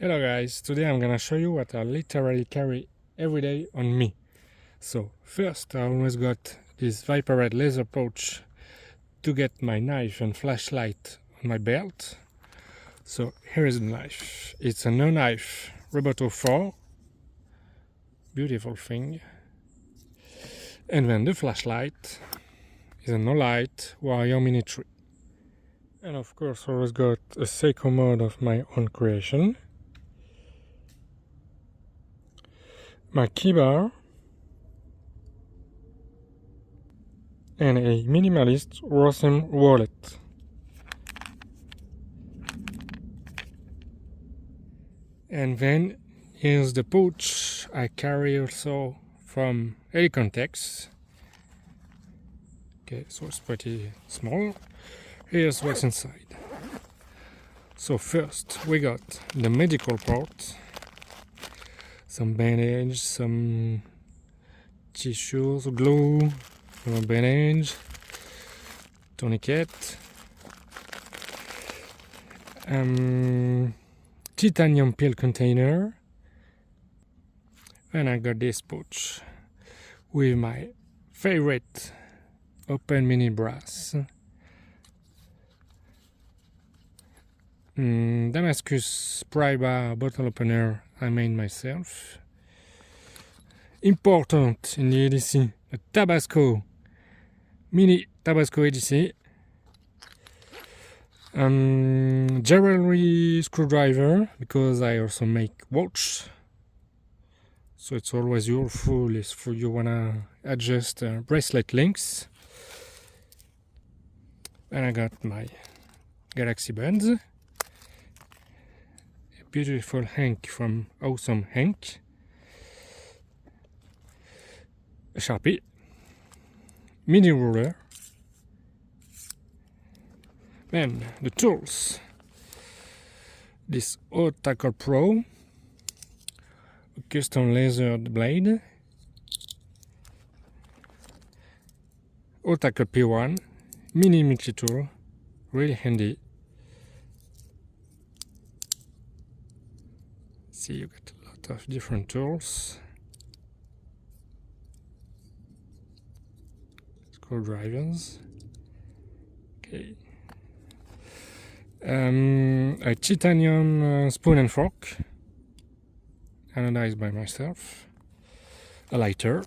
Hello guys, today I'm gonna show you what I literally carry every day on me. So first I always got this Viper Red laser pouch to get my knife and flashlight on my belt. So here is the knife. It's a no knife Roboto 4. Beautiful thing. And then the flashlight is a no light Warrior Mini 3. And of course I always got a Seiko mode of my own creation. My keybar and a minimalist Rossem wallet. And then here's the pouch I carry also from Helicontex. Okay, so it's pretty small. Here's what's inside. So first we got the medical part. Some bandage, some tissues, glue, some bandage, tourniquet, titanium pill container, and I got this pouch with my favorite open mini brass. Damascus pry bar bottle opener I made myself. Important in the EDC, a Tabasco, mini Tabasco EDC. Jewelry screwdriver, because I also make watch. So it's always useful if you wanna adjust bracelet links. And I got my Galaxy Buds. Beautiful Hank from Awesome Hank. A Sharpie. Mini ruler. Then the tools. This Tackle Pro. A custom lasered blade. Tackle P1. Mini multi tool. Really handy. See, you get a lot of different tools. Screwdrivers. Okay. A titanium spoon and fork, anodized by myself. A lighter.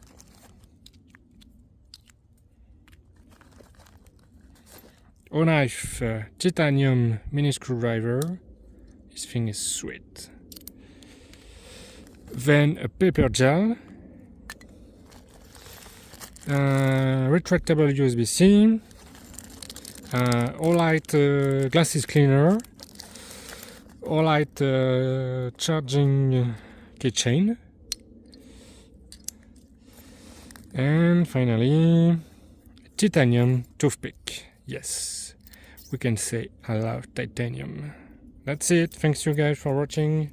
A knife, titanium mini screwdriver. This thing is sweet. Then a paper gel, retractable USB-C, all-light glasses cleaner, all-light charging keychain, and finally titanium toothpick. Yes, we can say I love titanium. That's it. Thanks you guys for watching.